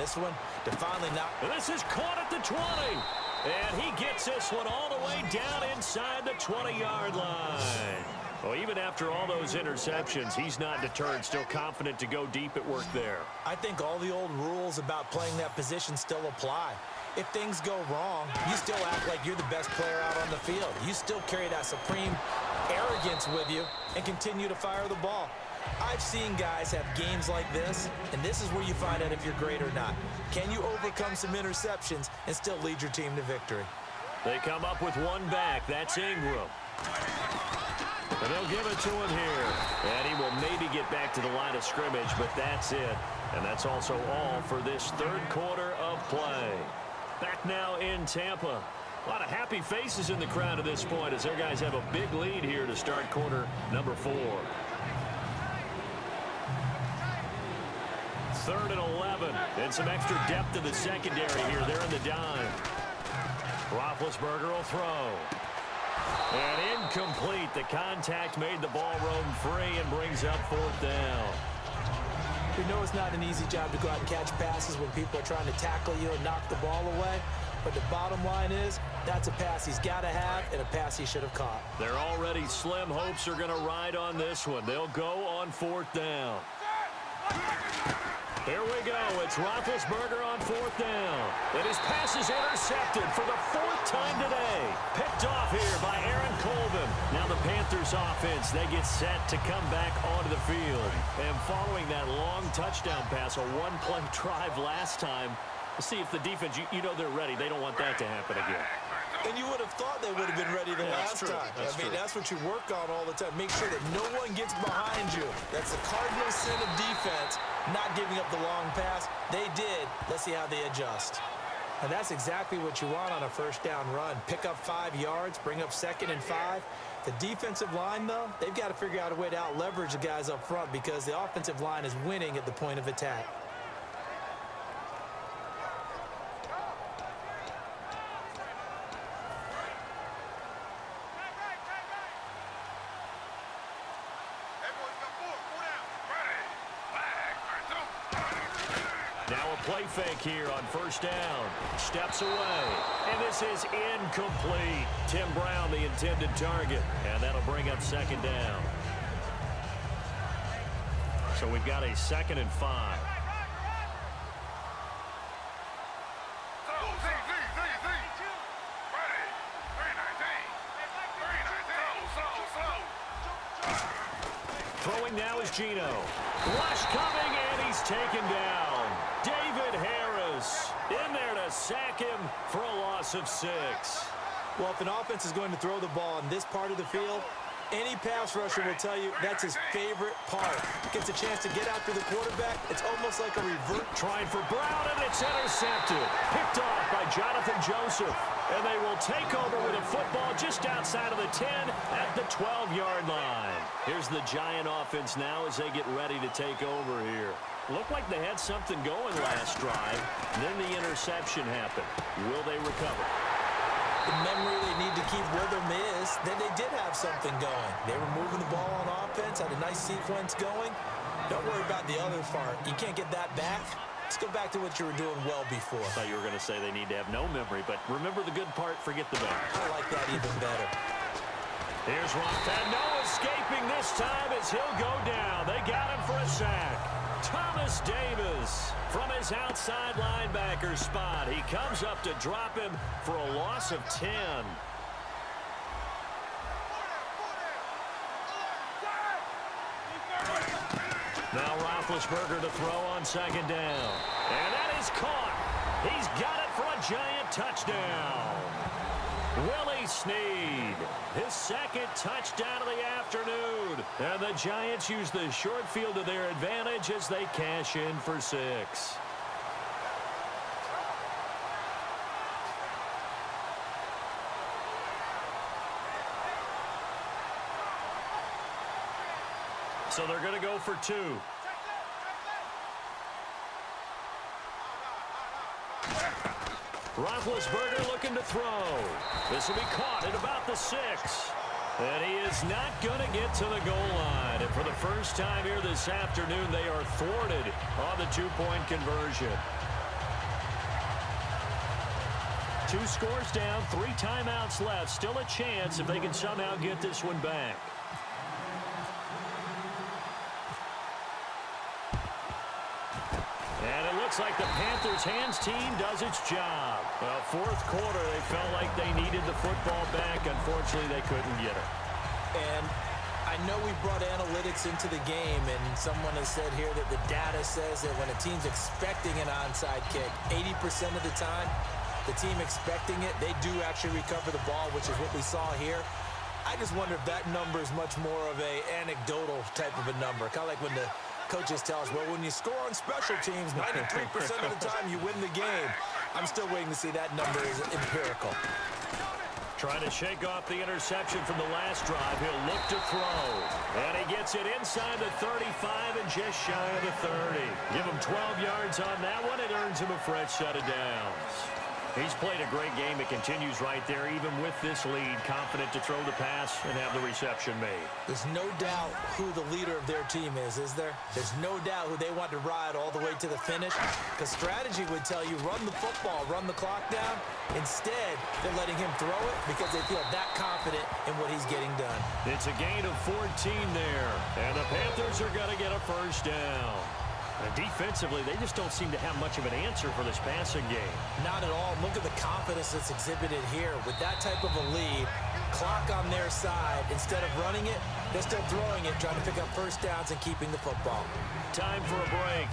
this one to finally knock. This is caught at the 20. And he gets this one all the way down inside the 20-yard line. Well, even after all those interceptions, he's not deterred, still confident to go deep at work there. I think all the old rules about playing that position still apply. If things go wrong, you still act like you're the best player out on the field. You still carry that supreme arrogance with you and continue to fire the ball. I've seen guys have games like this, and this is where you find out if you're great or not. Can you overcome some interceptions and still lead your team to victory? They come up with one back. That's Ingram. And they'll give it to him here. And he will maybe get back to the line of scrimmage, but that's it. And that's also all for this third quarter of play. Back now in Tampa. A lot of happy faces in the crowd at this point as their guys have a big lead here to start quarter number 4. 3rd and 11. And some extra depth in the secondary here. They're in the dime. Roethlisberger will throw. And incomplete. The contact made the ball roam free and brings up 4th down. We know it's not an easy job to go out and catch passes when people are trying to tackle you and knock the ball away. But the bottom line is, that's a pass he's got to have and a pass he should have caught. Their already slim hopes are going to ride on this one. They'll go on 4th down. Here we go. It's Roethlisberger on 4th down. And his pass is intercepted for the 4th time today. Picked off here by Aaron Colvin. Now the Panthers offense, they get set to come back onto the field. And following that long touchdown pass, a one-play drive last time, see if the defense, you know they're ready. They don't want that to happen again. And you would have thought they would have been ready the last time. That's what you work on all the time. Make sure that no one gets behind you. That's the cardinal sin of defense, not giving up the long pass. They did. Let's see how they adjust. And that's exactly what you want on a first down run. Pick up 5 yards, bring up 2nd and 5. The defensive line, though, they've got to figure out a way to out-leverage the guys up front because the offensive line is winning at the point of attack. Play fake here on 1st down. Steps away. And this is incomplete. Tim Brown, the intended target. And that'll bring up 2nd down. So we've got a 2nd and 5. Throwing now is Geno. Rush coming, and he's taken down. David Harris in there to sack him for a loss of 6. Well, if an offense is going to throw the ball in this part of the field, any pass rusher will tell you that's his favorite part. Gets a chance to get after the quarterback. It's almost like a revert. Trying for Brown, and it's intercepted. Picked off by Jonathan Joseph. And they will take over with a football just outside of the 10 at the 12-yard line. Here's the Giant offense now as they get ready to take over here. Looked like they had something going last drive. Then the interception happened. Will they recover? The memory they need to keep with them is that they did have something going. They were moving the ball on offense, had a nice sequence going. Don't worry about the other part. You can't get that back. Let's go back to what you were doing well before. I thought you were going to say they need to have no memory, but remember the good part, forget the bad. I like that even better. Here's Rothman. No escaping this time as he'll go down. They got him for a sack. Thomas Davis from his outside linebacker spot. He comes up to drop him for a loss of 10. Now Roethlisberger to throw on 2nd down. And that is caught. He's got it for a Giant touchdown. Willie Snead, his 2nd touchdown of the afternoon. And the Giants use the short field to their advantage as they cash in for 6. So they're going to go for 2. Roethlisberger looking to throw. This will be caught at about the 6. And he is not going to get to the goal line. And for the first time here this afternoon, they are thwarted on the 2-point conversion. 2 scores down, 3 timeouts left. Still a chance if they can somehow get this one back. And it looks like the Panthers' hands team does its job. Well, 4th quarter, they felt like they needed the football back. Unfortunately, they couldn't get it. And I know we brought analytics into the game, and someone has said here that the data says that when a team's expecting an onside kick, 80% of the time, the team expecting it, they do actually recover the ball, which is what we saw here. I just wonder if that number is much more of a anecdotal type of a number. Kind of like when the coaches tell us, well, when you score on special teams, 93% of the time you win the game. I'm still waiting to see that number is empirical. Trying to shake off the interception from the last drive. He'll look to throw. And he gets it inside the 35 and just shy of the 30. Give him 12 yards on that one. It earns him a fresh set of downs. He's played a great game. It continues right there, even with this lead. Confident to throw the pass and have the reception made. There's no doubt who the leader of their team is there? There's no doubt who they want to ride all the way to the finish. Because strategy would tell you, run the football, run the clock down. Instead, they're letting him throw it because they feel that confident in what he's getting done. It's a gain of 14 there. And the Panthers are going to get a first down. And defensively, they just don't seem to have much of an answer for this passing game. Not at all. Look at the confidence that's exhibited here. With that type of a lead, clock on their side, instead of running it, they're still throwing it, trying to pick up first downs and keeping the football. Time for a break.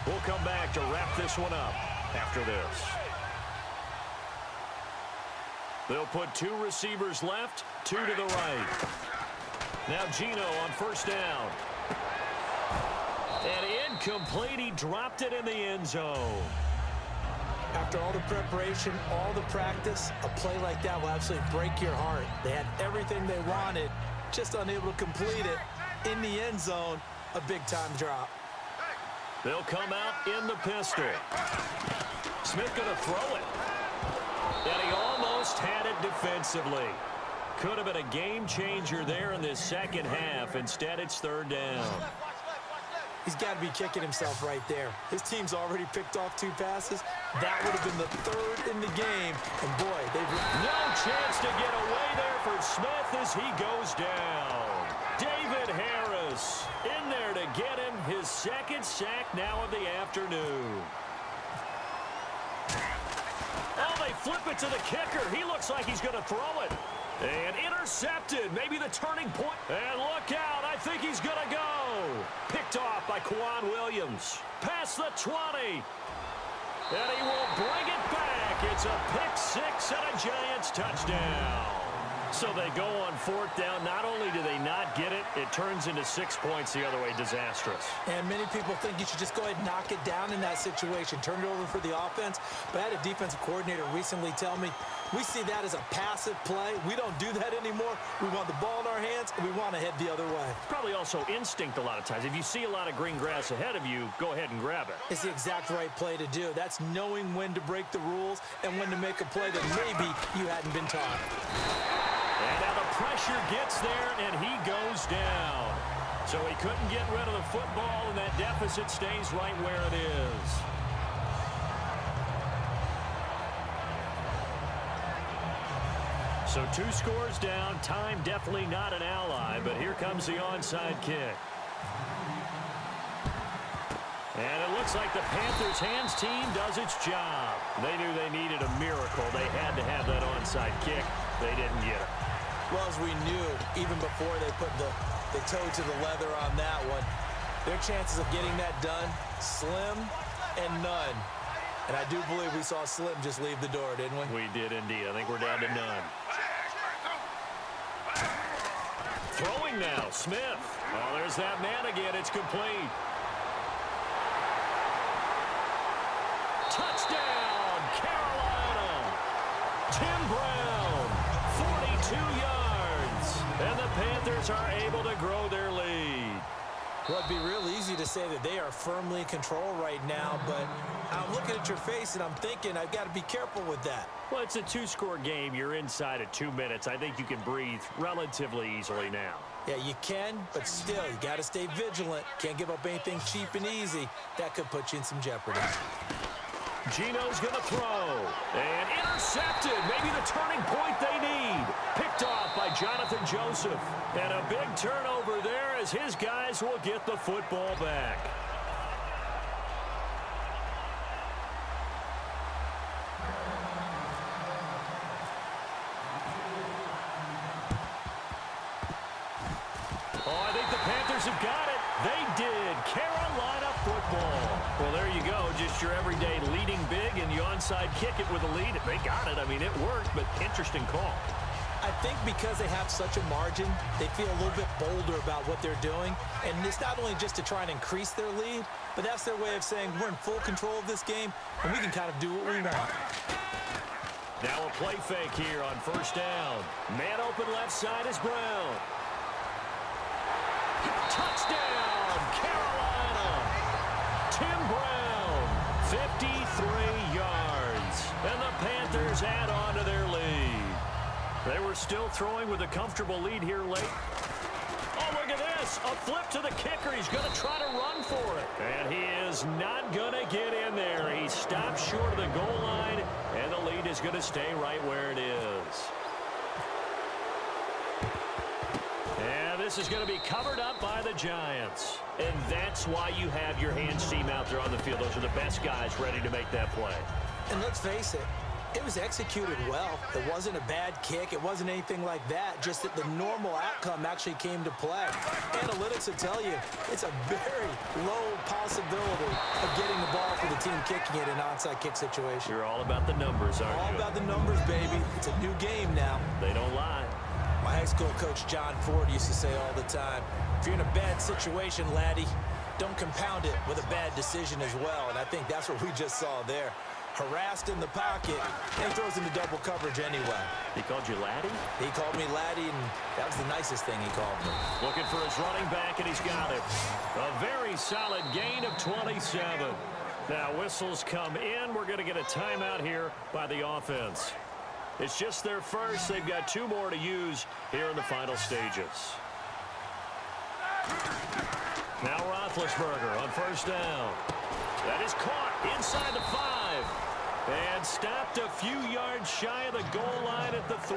We'll come back to wrap this one up after this. They'll put 2 receivers left, 2 to the right. Now Gino on first down. And incomplete. He dropped it in the end zone. After all the preparation, all the practice, a play like that will absolutely break your heart. They had everything they wanted, just unable to complete it. In the end zone, a big-time drop. They'll come out in the pistol. Smith going to throw it. And he almost had it defensively. Could have been a game changer there in this second half. Instead, it's 3rd down. He's got to be kicking himself right there. His team's already picked off 2 passes. That would have been the 3rd in the game. And, boy, they've... No chance to get away there for Smith as he goes down. David Harris in there to get him his 2nd sack now of the afternoon. Oh, they flip it to the kicker. He looks like he's going to throw it. And intercepted. Maybe the turning point. And look out. I think he's going to go. Picked off by Quan Williams. Past the 20. And he will bring it back. It's a pick 6 and a Giants touchdown. So they go on 4th down. Not only do they not get it, it turns into 6 points the other way. Disastrous. And many people think you should just go ahead and knock it down in that situation. Turn it over for the offense. But I had a defensive coordinator recently tell me, we see that as a passive play. We don't do that anymore. We want the ball in our hands, and we want to head the other way. Probably also instinct a lot of times. If you see a lot of green grass ahead of you, go ahead and grab it. It's the exact right play to do. That's knowing when to break the rules and when to make a play that maybe you hadn't been taught. And now the pressure gets there, and he goes down. So he couldn't get rid of the football, and that deficit stays right where it is. So 2 scores down. Time definitely not an ally, but here comes the onside kick. And it looks like the Panthers' hands team does its job. They knew they needed a miracle. They had to have that onside kick. They didn't get it. Well, as we knew, even before they put the toe to the leather on that one, their chances of getting that done, slim and none. And I do believe we saw Slim just leave the door, didn't we? We did indeed. I think we're down to none. Throwing now, Smith. Oh, there's that man again. It's complete. Touchdown, Carolina. Tim Brown, 42 yards. And the Panthers are able to grow their lead. Well, it'd be real easy to say that they are firmly in control right now, but I'm looking at your face and I'm thinking I've got to be careful with that. Well, it's a 2-score game. You're inside of 2 minutes. I think you can breathe relatively easily now. Yeah, you can, but still, you got to stay vigilant. Can't give up anything cheap and easy. That could put you in some jeopardy. Gino's going to throw. And intercepted. Maybe the turning point they need. Picked off by Jonathan Joseph. And a big turnover there as his guys will get the football back. Oh, I think the Panthers have got it. They did. Carolina football. Well, there you go. Just your everyday leading big, and you onside kick it with a lead. They got it. I mean, it worked, but interesting call. I think because they have such a margin, they feel a little bit bolder about what they're doing. And it's not only just to try and increase their lead, but that's their way of saying we're in full control of this game, and we can kind of do what we want. Now a play fake here on first down. Man open left side is Brown. Touchdown, Carolina. Tim Brown, 53 yards. And the Panthers add on to their lead. They were still throwing with a comfortable lead here late. Oh, look at this. A flip to the kicker. He's going to try to run for it. And he is not going to get in there. He stops short of the goal line, and the lead is going to stay right where it is. And this is going to be covered up by the Giants. And that's why you have your hands team out there on the field. Those are the best guys ready to make that play. And let's face it, it was executed well. It wasn't a bad kick. It wasn't anything like that. Just that the normal outcome actually came to play. Analytics will tell you it's a very low possibility of getting the ball for the team kicking it in an onside kick situation. You're all about the numbers, aren't you? All about the numbers, baby. It's a new game now. They don't lie. My high school coach, John Ford, used to say all the time, if you're in a bad situation, laddie, don't compound it with a bad decision as well. And I think that's what we just saw there. Harassed in the pocket, and throws into double coverage anyway. He called you laddie? He called me laddie, and that was the nicest thing he called me. Looking for his running back, and he's got it. A very solid gain of 27. Now whistles come in. We're going to get a timeout here by the offense. It's just their first. They've got 2 more to use here in the final stages. Now Roethlisberger on first down. That is caught inside the 5. And stopped a few yards shy of the goal line at the 3.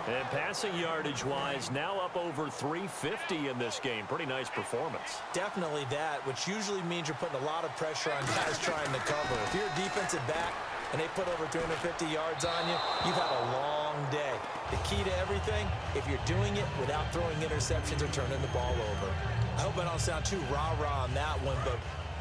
And passing yardage-wise, now up over 350 in this game. Pretty nice performance. Definitely that, which usually means you're putting a lot of pressure on guys trying to cover. If you're a defensive back and they put over 350 yards on you, you've had a long day. The key to everything, if you're doing it without throwing interceptions or turning the ball over. I hope I don't sound too rah-rah on that one, but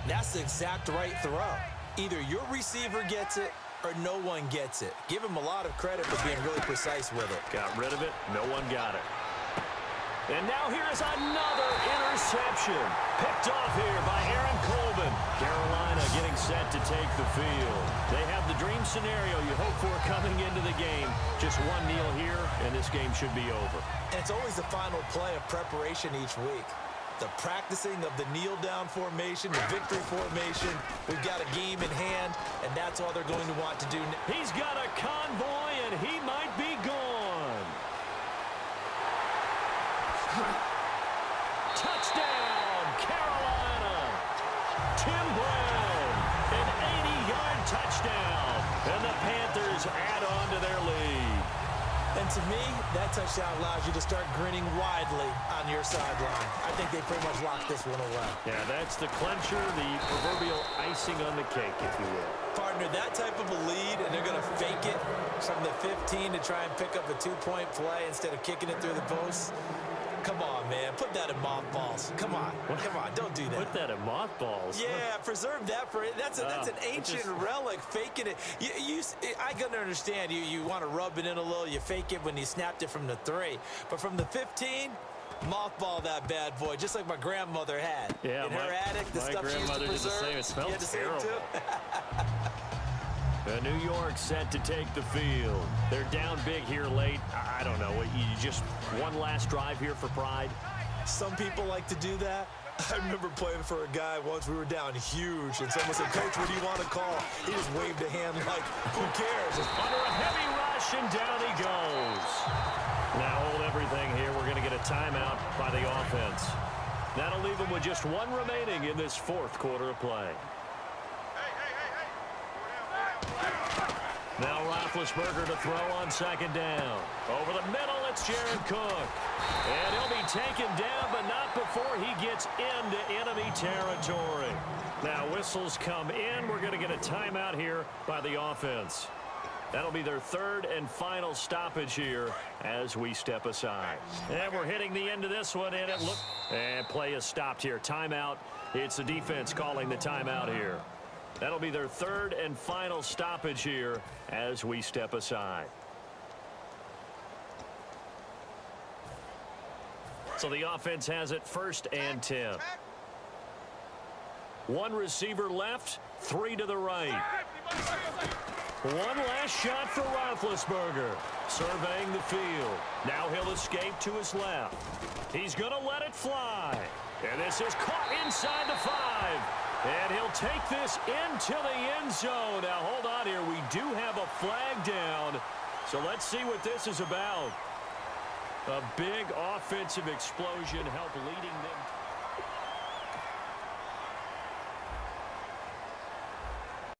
that's the exact right throw. Either your receiver gets it or no one gets it. Give him a lot of credit for being really precise with it. Got rid of it. No one got it. And now here is another interception. Picked off here by Aaron Colvin. Carolina getting set to take the field. They have the dream scenario you hope for coming into the game. Just one kneel here, and this game should be over. And it's always the final play of preparation each week. The practicing of the kneel-down formation, the victory formation. We've got a game in hand, and that's all they're going to want to do. He's got a convoy, and he might be gone. Touchdown, Carolina. Tim Brown, an 80-yard touchdown. And the Panthers add on to their lead. And to me, that touchdown allows you to start grinning widely on your sideline. I think they pretty much locked this one away. Yeah, that's the clincher, the proverbial icing on the cake, if you will. Partner, that type of a lead, and they're going to fake it from the 15 to try and pick up a 2-point play instead of kicking it through the posts. Come on, man. Put that in mothballs. Come on. Come on. Don't do that. Put that in mothballs? Yeah, preserve that for it. That's an ancient relic, faking it. I can understand. You want to rub it in a little. You fake it when you snapped it from the 3. But from the 15, mothball that bad boy, just like my grandmother had. Yeah, in her attic, the stuff she used to preserve. Did the same. It smelled terrible. Too? New York set to take the field. They're down big here late. I don't know. You just one last drive here for pride? Some people like to do that. I remember playing for a guy once. We were down huge, and someone said, "Coach, what do you want to call?" He just waved a hand like, who cares? Under a heavy rush, and down he goes. Now hold everything here. We're going to get a timeout by the offense. That'll leave them with just 1 remaining in this 4th quarter of play. Now Roethlisberger to throw on second down. Over the middle, it's Jared Cook. And he'll be taken down, but not before he gets into enemy territory. Now whistles come in. We're going to get a timeout here by the offense. That'll be their third and final stoppage here as we step aside. And we're hitting the end of this one, and and play is stopped here. Timeout. It's the defense calling the timeout here. That'll be their third and final stoppage here as we step aside. So the offense has it 1st and 10. One receiver left, 3 to the right. One last shot for Roethlisberger. Surveying the field. Now he'll escape to his left. He's going to let it fly. And this is caught inside the 5. And he'll take this into the end zone. Now, hold on here. We do have a flag down. So let's see what this is about. A big offensive explosion helped leading them.